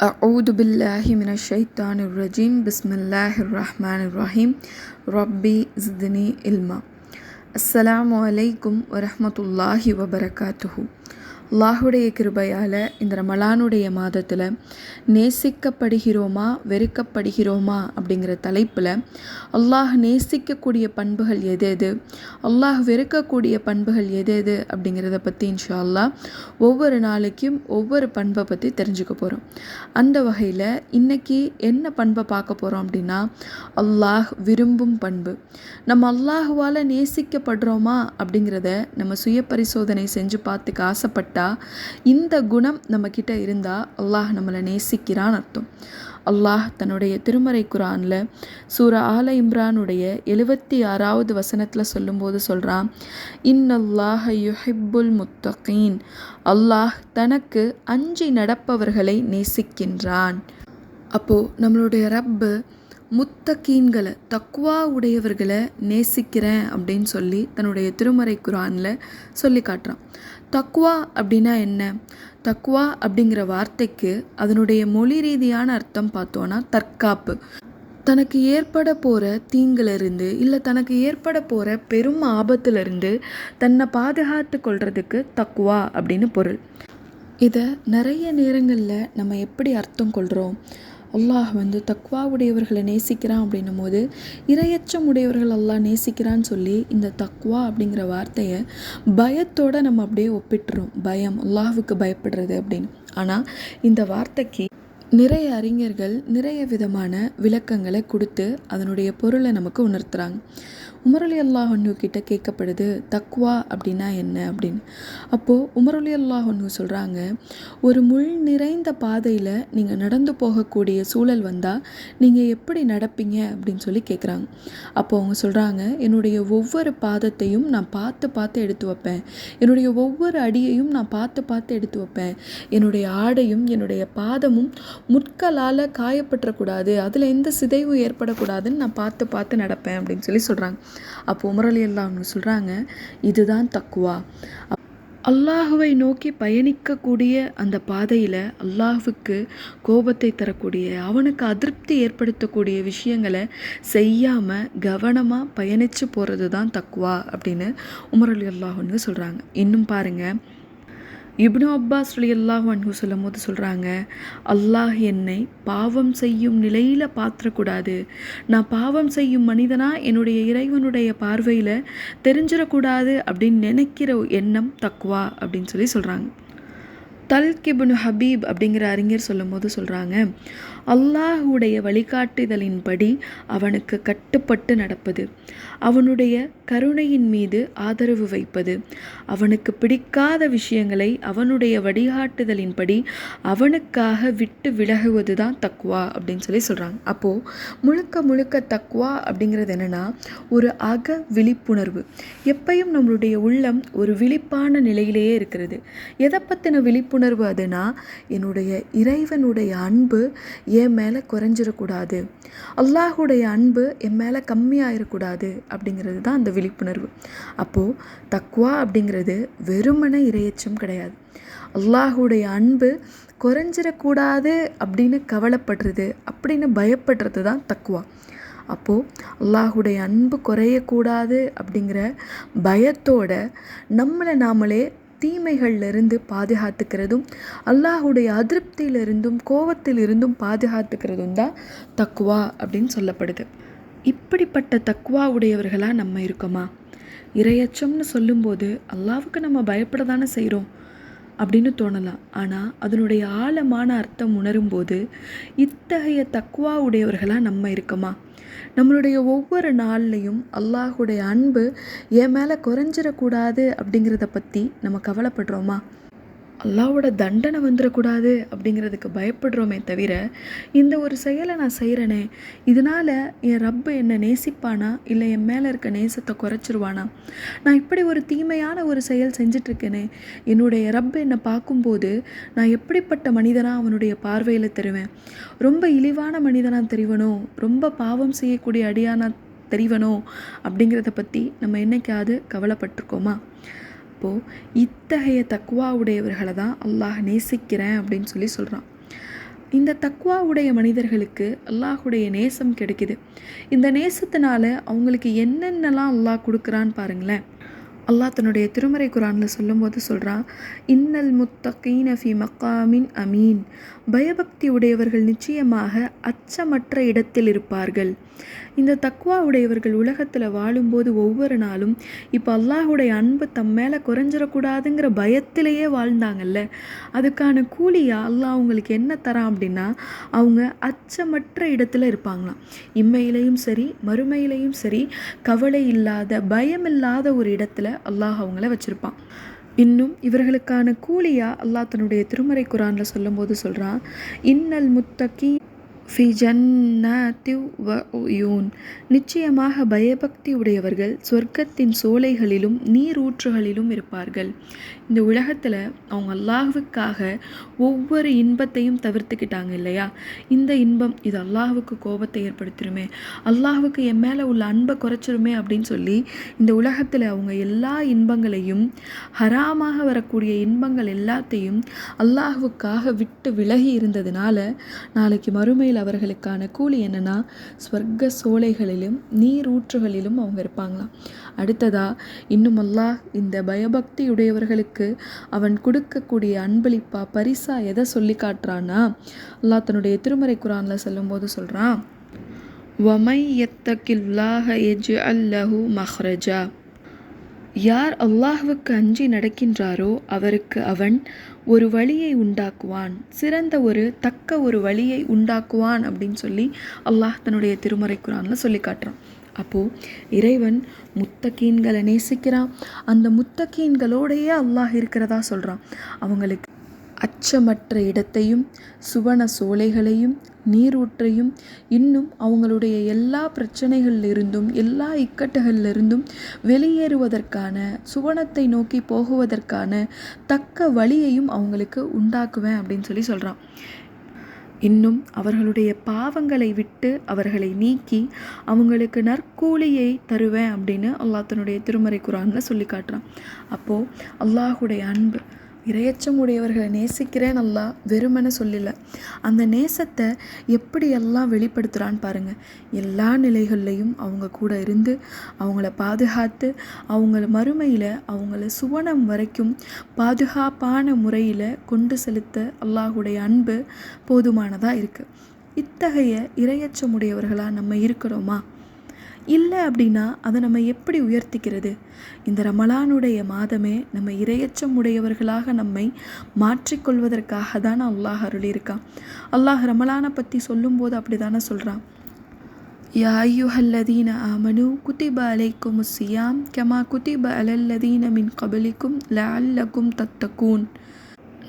أعوذ بالله من الشيطان الرجيم بسم الله الرحمن الرحيم ربي زدني علما. السلام عليكم ورحمة الله وبركاته. அல்லாஹுடைய கிருபையால் இந்த ரமலானுடைய மாதத்தில் நேசிக்கப்படுகிறோமா வெறுக்கப்படுகிறோமா அப்படிங்கிற தலைப்பில் அல்லாஹ் நேசிக்கக்கூடிய பண்புகள் எது எது, அல்லாஹ் வெறுக்கக்கூடிய பண்புகள் எது எது அப்படிங்கிறத பற்றி இன்ஷா அல்லாஹ் ஒவ்வொரு நாளைக்கும் ஒவ்வொரு பண்பை பற்றி தெரிஞ்சுக்க போகிறோம். அந்த வகையில் இன்றைக்கி என்ன பண்பை பார்க்க போகிறோம் அப்படின்னா, அல்லாஹ் விரும்பும் பண்பு. நம்ம அல்லாஹுவால் நேசிக்கப்படுறோமா அப்படிங்கிறத நம்ம சுய பரிசோதனை செஞ்சு பார்த்துக்க ஆசைப்பட்டு இந்த குணம் நம்மக்கிட்ட இருந்தால் அல்லாஹ் நம்மளை நேசிக்கிறான்னு அர்த்தம். அல்லாஹ் தன்னுடைய திருமறை குரானில் சூரா ஆல இம்ரானுடைய 76வது வசனத்தில் சொல்லும்போது சொல்கிறான், இன்னல்லாஹ யுஹிப்புல் முத்தகீன், அல்லாஹ் தனக்கு அஞ்சி நடப்பவர்களை நேசிக்கின்றான். அப்போது நம்மளுடைய ரப்பு முத்தகீன்களை, தக்வா உடையவர்களை நேசிக்கிறேன் அப்படின்னு சொல்லி தன்னுடைய திருமறை குரானில் சொல்லி காட்டுறான். தக்வா அப்படின்னா என்ன? தக்வா அப்படிங்கிற வார்த்தைக்கு அதனுடைய மொழி ரீதியான அர்த்தம் பார்த்தோன்னா தற்காப்பு. தனக்கு ஏற்பட போகிற தீங்கிலிருந்து இல்லை தனக்கு ஏற்பட போகிற பெரும் ஆபத்திலிருந்து தன்னை பாதுகாத்து கொள்றதுக்கு தக்வா அப்படின்னு பொருள். இதை நிறைய நேரங்களில் நம்ம எப்படி அர்த்தம் கொள்கிறோம்? அல்லாஹ் தக்வா உடையவர்களை நேசிக்கிறான் அப்படின்னும் போது இரையச்சம் உடையவர்கள் அல்லாஹ் நேசிக்கிறான்னு சொல்லி இந்த தக்வா அப்படிங்கிற வார்த்தையை பயத்தோடு நம்ம அப்படியே ஒப்பிட்டுறோம். பயம், அல்லாஹுக்கு பயப்படுறது அப்படின்னு. ஆனால் இந்த வார்த்தைக்கு நிறைய அறிஞர்கள் நிறைய விதமான விளக்கங்களை கொடுத்து அதனுடைய பொருளை நமக்கு உணர்த்துறாங்க. உமர் ரலியல்லாஹு அன்ஹு கிட்ட கேட்கப்படுது தக்வா அப்படின்னா என்ன அப்படின்னு. அப்போது உமர் ரலியல்லாஹு அன்ஹு சொல்கிறாங்க, ஒரு முள் நிறைந்த பாதையில் நீங்கள் நடந்து போகக்கூடிய சூழல் வந்தால் நீங்கள் எப்படி நடப்பீங்க அப்படின்னு சொல்லி கேட்குறாங்க. அப்போது அவங்க சொல்கிறாங்க, என்னுடைய ஒவ்வொரு பாதத்தையும் நான் பார்த்து பார்த்து எடுத்து வைப்பேன், என்னுடைய ஒவ்வொரு அடியையும் நான் பார்த்து பார்த்து எடுத்து வைப்பேன், என்னுடைய ஆடையும் என்னுடைய பாதமும் முட்களால் காயப்பற்றக்கூடாது, அதில் எந்த சிதைவும் ஏற்படக்கூடாதுன்னு நான் பார்த்து பார்த்து நடப்பேன் அப்படின்னு சொல்லி சொல்கிறாங்க. அப்போ உமர் ரலியல்லாஹு அன்ஹு சொல்கிறாங்க, இதுதான் தக்வா. அல்லாஹுவை நோக்கி பயணிக்கக்கூடிய அந்த பாதையில் அல்லாஹுக்கு கோபத்தை தரக்கூடிய, அவனுக்கு அதிருப்தி ஏற்படுத்தக்கூடிய விஷயங்களை செய்யாமல் கவனமாக பயணித்து போகிறது தான் தக்வா அப்படின்னு உமர் ரலியல்லாஹு அன்ஹு சொல்கிறாங்க. இன்னும் பாருங்கள், இப்னு அப்பாஸ் ரலியல்லாஹு அன்ஹு சொல்லும் போது சொல்கிறாங்க, அல்லாஹ் என்னை பாவம் செய்யும் நிலையில் பார்த்துடக்கூடாது, நான் பாவம் செய்யும் மனிதனாக என்னுடைய இறைவனுடைய பார்வையில் தெரிஞ்சிடக்கூடாது அப்படின்னு நினைக்கிற எண்ணம் தக்வா அப்படின்னு சொல்லி சொல்கிறாங்க. தல்க் இப்னு ஹபீப் அப்படிங்கிற அறிஞர் சொல்லும் போது சொல்கிறாங்க, அல்லாஹுடைய வழிகாட்டுதலின்படி அவனுக்கு கட்டுப்பட்டு நடப்பது, அவனுடைய கருணையின் மீது ஆதரவு வைப்பது, அவனுக்கு பிடிக்காத விஷயங்களை அவனுடைய வழிகாட்டுதலின்படி அவனுக்காக விட்டு விலகுவது தான் தக்வா அப்படின்னு சொல்லி சொல்கிறாங்க. அப்போது முழுக்க முழுக்க தக்வா அப்படிங்கிறது என்னென்னா ஒரு அக விழிப்புணர்வு. எப்பையும் நம்மளுடைய உள்ளம் ஒரு விழிப்பான நிலையிலேயே இருக்கிறது. எதை பற்றின விழிப்புணர்வு அதுனா, என்னுடைய இறைவனுடைய அன்பு என் மேலே குறைஞ்சிடக்கூடாது, அல்லாஹுடைய அன்பு என் மேலே கம்மியாயிடக்கூடாது அப்படிங்கிறது தான் அந்த விழிப்புணர்வு. அப்போது தக்வா அப்படிங்கிறது வெறுமன இரையச்சம் கிடையாது. அல்லாஹுடைய அன்பு குறைஞ்சிடக்கூடாது அப்படின்னு கவலைப்படுறது, அப்படின்னு பயப்படுறது தான் தக்வா. அப்போது அல்லாஹுடைய அன்பு குறையக்கூடாது அப்படிங்கிற பயத்தோட நம்மளை நாமளே தீமைகளிலிருந்து பாதுகாத்துக்கிறதும் அல்லாஹுடைய அதிருப்தியிலிருந்தும் கோபத்திலிருந்தும் பாதுகாத்துக்கிறதும் தான் தக்வா அப்படின்னு சொல்லப்படுது. இப்படிப்பட்ட தக்வா உடையவர்களாக நம்ம இருக்கோமா? இரையச்சம்னு சொல்லும்போது அல்லாஹ்வுக்கு நம்ம பயப்பட தானே செய்கிறோம் அப்படின்னு தோணலாம். ஆனால் அதனுடைய ஆழமான அர்த்தம் உணரும்போது இத்தகைய தக்வா உடையவர்களாக நம்ம இருக்கோமா? நம்மளுடைய ஒவ்வொரு நாள்லையும் அல்லாஹுடைய அன்பு என் மேலே குறைஞ்சிடக்கூடாது அப்படிங்கிறத பற்றி நம்ம கவலைப்படுறோமா? அல்லாஹ்வோட தண்டனை வந்துடக்கூடாது அப்படிங்கிறதுக்கு பயப்படுறோமே தவிர, இந்த ஒரு செயலை நான் செய்கிறேனே, இதனால் என் ரப்பு என்னை நேசிப்பானா இல்லை என் மேலே இருக்க நேசத்தை குறைச்சிருவானா, நான் இப்படி ஒரு தீமையான ஒரு செயல் செஞ்சிட்ருக்கேனே, என்னுடைய ரப்பு என்னை பார்க்கும்போது நான் எப்படிப்பட்ட மனிதனாக அவனுடைய பார்வையில் தெரிவேன், ரொம்ப இழிவான மனிதனாக தெரிவனோ, ரொம்ப பாவம் செய்யக்கூடிய அடியானா தெரிவனோ அப்படிங்கிறத பற்றி நம்ம என்னைக்காவது கவலைப்பட்டிருக்கோமா? அப்போது இத்தகைய தக்வா உடையவர்களை தான் அல்லாஹ் நேசிக்கிறேன் அப்படின்னு சொல்லி சொல்கிறான். இந்த தக்வா உடைய மனிதர்களுக்கு அல்லாஹுடைய நேசம் கிடைக்குது. இந்த நேசத்தினால அவங்களுக்கு என்னென்னலாம் அல்லாஹ் கொடுக்குறான்னு பாருங்களேன். அல்லாஹ் தன்னுடைய திருமறை குரானில் சொல்லும்போது சொல்கிறான், இன்னல் முத்தகீன ஃபி மக்காமின் அமீன், பயபக்தி உடையவர்கள் நிச்சயமாக அச்சமற்ற இடத்தில் இருப்பார்கள். இந்த தக்வா உடையவர்கள் உலகத்தில் வாழும்போது ஒவ்வொரு நாளும் இப்போ அல்லாஹுடைய அன்பு தம் மேலே குறைஞ்சிடக்கூடாதுங்கிற பயத்திலேயே வாழ்ந்தாங்கல்ல, அதுக்கான கூலியா அல்லாஹ் அவங்களுக்கு என்ன தரான் அப்படின்னா, அவங்க அச்சமற்ற இடத்துல இருப்பாங்களாம். இம்மையிலையும் சரி மறுமையிலையும் சரி கவலை இல்லாத பயமில்லாத ஒரு இடத்துல அல்லாஹ் அவங்கள வச்சுருப்பான். இன்னும் இவர்களுக்கான கூலியா அல்லாஹ் தன்னுடைய திருமறை குரானில் சொல்லும்போது சொல்கிறான், இன்னல் முத்தகி ஃபி ஜன்னாத்தி வ உயூன், நிச்சயமாக பயபக்தி உடையவர்கள் சொர்க்கத்தின் சோலைகளிலும் நீரூற்றுகளிலும் இருப்பார்கள். இந்த உலகத்தில் அவங்க அல்லாஹ்வுக்காக ஒவ்வொரு இன்பத்தையும் தவிர்த்துக்கிட்டாங்க இல்லையா? இந்த இன்பம் இது அல்லாஹ்வுக்கு கோபத்தை ஏற்படுத்திடுமே, அல்லாஹ்வுக்கு என் மேலே உள்ள அன்பை குறைச்சிருமே அப்படின்னு சொல்லி இந்த உலகத்தில் அவங்க எல்லா இன்பங்களையும், ஹராமாக வரக்கூடிய இன்பங்கள் எல்லாத்தையும் அல்லாஹ்வுக்காக விட்டு விலகி இருந்ததுனால நாளைக்கு மறுமையில் அவர்களுக்கான கூலி என்னன்னா, ஸ்வர்க்க சோலைகளிலும் நீரூற்றுகளிலும் அவங்க இருப்பாங்களாம். அடுத்ததா இன்னும் அல்லாஹ் இந்த பயபக்தி உடையவர்களுக்கு அவன் கொடுக்கக்கூடிய அன்பளிப்பா பரிசா எதை சொல்லி காட்டுறான்னா, அல்லாஹ் தன்னுடைய திருமறை குரானில் சொல்லும்போது சொல்கிறான், வமை யத்தகில்லாஹ யஜ்அல் லஹு மஹ்ரஜா, யார் அல்லாஹ்வுக்கு அஞ்சி நடக்கின்றாரோ அவருக்கு அவன் ஒரு வழியை உண்டாக்குவான், சிறந்த தக்க ஒரு வழியை உண்டாக்குவான் அப்படின்னு சொல்லி அல்லாஹ் தன்னுடைய திருமறை குரானில் சொல்லி காட்டுறான். அப்போது இறைவன் முத்தகீன்களை நேசிக்கிறான். அந்த முத்தகீன்களோடையே அல்லாஹ் இருக்கிறதா சொல்கிறான். அவங்களுக்கு அச்சமற்ற இடத்தையும் சுவன சோலைகளையும் நீரூற்றையும் இன்னும் அவங்களுடைய எல்லா பிரச்சனைகளிலிருந்தும் எல்லா இக்கட்டுகளிலிருந்தும் வெளியேறுவதற்கான, சுவனத்தை நோக்கி போகுவதற்கான தக்க வழியையும் அவங்களுக்கு உண்டாக்குவேன் அப்படின்னு சொல்லி சொல்கிறான். இன்னும் அவர்களுடைய பாவங்களை விட்டு அவர்களை நீக்கி அவங்களுக்கு நற்கூலியை தருவேன் அப்படின்னு அல்லாஹ் தன்னுடைய திருமறை குரானில் சொல்லி காட்டுறான். அப்போது அல்லாஹுடைய அன்பு, இரையச்சம் உடையவர்களை நேசிக்கிறேன் அல்லாஹ் வெறுமனே சொல்லல, அந்த நேசத்தை எப்படி எல்லாம் வெளிப்படுத்துகிறான்னு பாருங்கள். எல்லா நிலைகள்லையும் அவங்க கூட இருந்து அவங்கள பாதுகாத்து அவங்கள மறுமையில் அவங்கள சுவனம் வரைக்கும் பாதுகாப்பான முறையில் கொண்டு செலுத்த அல்லாஹுடைய அன்பு போதுமானதாக இருக்குது. இத்தகைய இரையச்சம் உடையவர்களாக நம்ம இருக்கிறோமா? இல்லை அப்படின்னா அதை நம்ம எப்படி உயர்த்திக்கிறது? இந்த ரமலானுடைய மாதமே நம்ம இரையச்சம் உடையவர்களாக நம்மை மாற்றிக்கொள்வதற்காக தானே அல்லாஹ் அருளியிருக்கான். அல்லாஹ் ரமலானை பற்றி சொல்லும்போது அப்படி தானே சொல்கிறான், யா அய்யுஹல்லதீன ஆமனு குதிப அலைக்குமுஸ் ஸியாம் கமா குதிப அலல்லதீன மின் கபலிக்கும் லஅல்லகும் தத்தகூன்.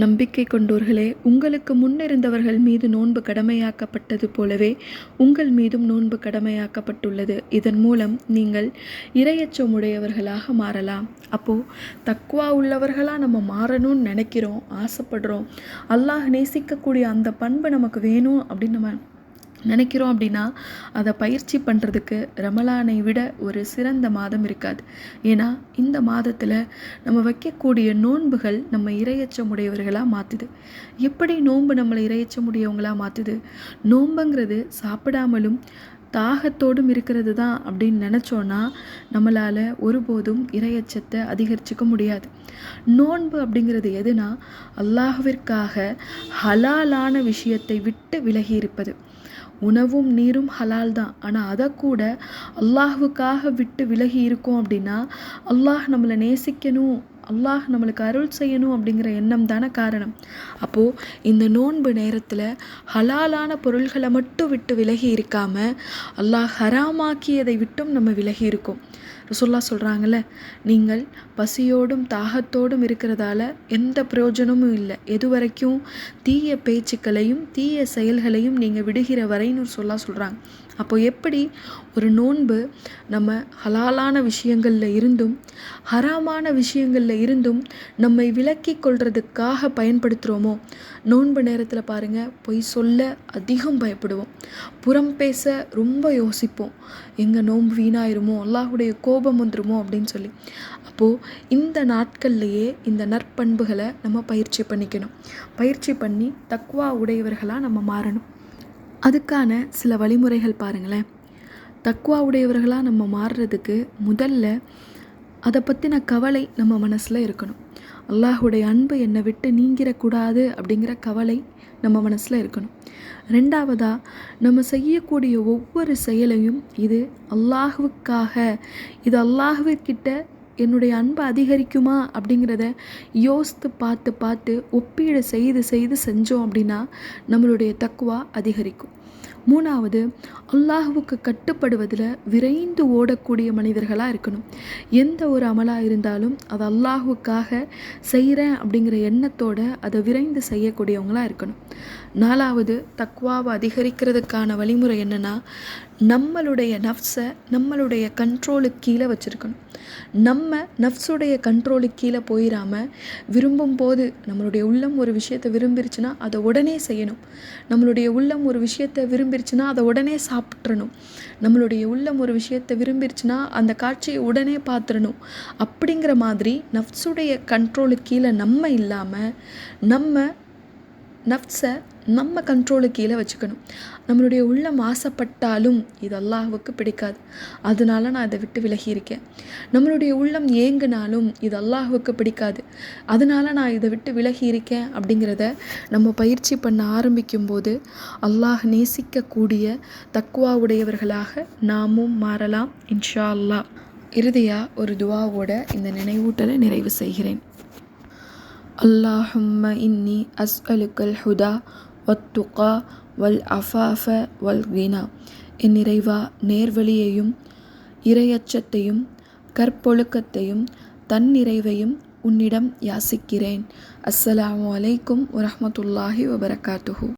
நம்பிக்கை கொண்டோர்களே, உங்களுக்கு முன்னிருந்தவர்கள் மீது நோன்பு கடமையாக்கப்பட்டது போலவே உங்கள் மீதும் நோன்பு கடமையாக்கப்பட்டுள்ளது. இதன் மூலம் நீங்கள் இரையச்சமுடையவர்களாக மாறலாம். அப்போது தக்வா உள்ளவர்களாக நம்ம மாறணும்னு நினைக்கிறோம், ஆசைப்படுறோம். அல்லாஹ் நேசிக்கக்கூடிய அந்த பண்பு நமக்கு வேணும் அப்படின்னு நம்ம நினைக்கிறோம் அப்படின்னா அதை பயிற்சி பண்ணுறதுக்கு ரமலானை விட ஒரு சிறந்த மாதம் இருக்காது. ஏன்னா இந்த மாதத்தில் நம்ம வைக்கக்கூடிய நோன்புகள் நம்ம இரையச்சமுடையவர்களாக மாற்றுது. எப்படி நோன்பு நம்மளை இரையச்சமுடையவங்களாக மாற்றுது? நோன்புங்கிறது சாப்பிடாமலும் தாகத்தோடும் இருக்கிறது தான் அப்படின்னு நினச்சோன்னா நம்மளால் ஒருபோதும் இரையச்சத்தை அதிகரிச்சுக்க முடியாது. நோன்பு அப்படிங்கிறது எதுனா, அல்லாஹ்விற்காக ஹலாலான விஷயத்தை விட்டு விலகி இருப்பது. உணவும் நீரும் ஹலால் தான், ஆனால் அதை கூட அல்லாஹ்வுக்காக விட்டு விலகி இருக்கோம் அப்படின்னா அல்லாஹ் நம்மளை நேசிக்கணும், அல்லாஹ் நம்மளுக்கு அருள் செய்யணும் அப்படிங்கிற எண்ணம் தானே காரணம். அப்போது இந்த நோன்பு நேரத்தில் ஹலாலான பொருள்களை மட்டும் விட்டு விலகி இருக்காமல் அல்லாஹ் ஹராமாக்கியதை விட்டும் நம்ம விலகி இருக்கோம். ரசூலுல்லாஹ் சொல்கிறாங்கல்ல, நீங்கள் பசியோடும் தாகத்தோடும் இருக்கிறதால எந்த பிரயோஜனமும் இல்லை, எது வரைக்கும் தீய பேச்சுக்களையும் தீய செயல்களையும் நீங்கள் விடுகிற வரைன்னு சொல்கிறாங்க. அப்போ எப்படி ஒரு நோன்பு நம்ம ஹலாலான விஷயங்களில் இருந்தும் ஹராமான விஷயங்களில் இருந்தும் நம்மை விலக்கி கொள்றதுக்காக பயன்படுத்துகிறோமோ, நோன்பு நேரத்தில் பாருங்கள், பொய் சொல்ல அதிகம் பயப்படுவோம், புறம் பேச ரொம்ப யோசிப்போம், எங்கள் நோன்பு வீணாயிருமோ, அல்லாஹுடைய கோபம் வந்துருமோ அப்படின்னு சொல்லி. அப்போது இந்த நாட்கள்லையே இந்த நற்பண்புகளை நம்ம பயிற்சி பண்ணிக்கணும். பயிற்சி பண்ணி தக்வா உடையவர்களாக நம்ம மாறணும். அதுக்கான சில வழிமுறைகள் பாருங்களேன். தக்வா உடையவர்களாக நம்ம மாறுறதுக்கு முதல்ல அதை பற்றின கவலை நம்ம மனசில் இருக்கணும். அல்லாஹுடைய அன்பு என்னை விட்டு நீங்கிடக்கூடாது அப்படிங்கிற கவலை நம்ம மனசில் இருக்கணும். ரெண்டாவதாக, நம்ம செய்யக்கூடிய ஒவ்வொரு செயலையும் இது அல்லாஹுவுக்காக, இது அல்லாஹுவிற்கிட்ட என்னுடைய அன்பு அதிகரிக்குமா அப்படிங்கிறத யோசித்து பார்த்து பார்த்து ஒப்பீடு செய்து செஞ்சோம் அப்படின்னா நம்மளுடைய தக்வா அதிகரிக்கும். மூணாவது, அல்லாஹுவுக்கு கட்டுப்படுவதில் விரைந்து ஓடக்கூடிய மனிதர்களாக இருக்கணும். எந்த ஒரு அமலாக இருந்தாலும் அது அல்லாஹுவுக்காக செய்கிறேன் அப்படிங்கிற எண்ணத்தோடு அதை விரைந்து செய்யக்கூடியவங்களாக இருக்கணும். நாலாவது, தக்வாவை அதிகரிக்கிறதுக்கான வழிமுறை என்னென்னா, நம்மளுடைய நஃப்ஸை நம்மளுடைய கண்ட்ரோலுக்கு கீழே வச்சுருக்கணும். நம்ம நஃப்ஸுடைய கண்ட்ரோலுக்கு கீழே போயிடாமல் விரும்பும் போது நம்மளுடைய உள்ளம் ஒரு விஷயத்தை விரும்பிருச்சுன்னா அதை உடனே செய்யணும். நம்மளுடைய உள்ளம் ஒரு விஷயத்தை விரும்பிருச்சுன்னா அதை உடனே சாப்பிட்றணும். நம்மளுடைய உள்ளம் ஒரு விஷயத்தை விரும்பிருச்சுன்னா அந்த காட்சியை உடனே பார்த்துடணும். அப்படிங்கிற மாதிரி நஃப்ஸுடைய கண்ட்ரோலுக்கு கீழே நம்ம இல்லாமல் நம்ம நஃப்ஸை நம்ம கண்ட்ரோலுக்கு கீழே வச்சுக்கணும். நம்மளுடைய உள்ளம் ஆசைப்பட்டாலும் இது அல்லாஹுவுக்கு பிடிக்காது, அதனால நான் அதை விட்டு விலகி இருக்கேன். நம்மளுடைய உள்ளம் ஏங்கினாலும் இது அல்லாஹுவுக்கு பிடிக்காது, அதனால நான் இதை விட்டு விலகி இருக்கேன் அப்படிங்கிறத நம்ம பயிற்சி பண்ண ஆரம்பிக்கும்போது அல்லாஹ் நேசிக்கக்கூடிய தக்வா உடையவர்களாக நாமும் மாறலாம் இன்ஷா அல்லாஹ். இறுதியாக ஒரு துவாவோட இந்த நினைவூட்டலை நிறைவு செய்கிறேன். அல்லாஹும்ம இன்னி அஸ்அலுக்கல் ஹுதா வத்துகா வல் அஃபாஃப வல் கினா. என் இறைவா, நேர்வழியையும் இறையச்சத்தையும் கற்பொழுக்கத்தையும் தன்னிறைவையும் உன்னிடம் யாசிக்கிறேன். அஸ்ஸலாமு அலைக்கும் வரஹ்மத்துல்லாஹி வபரகாத்துஹு.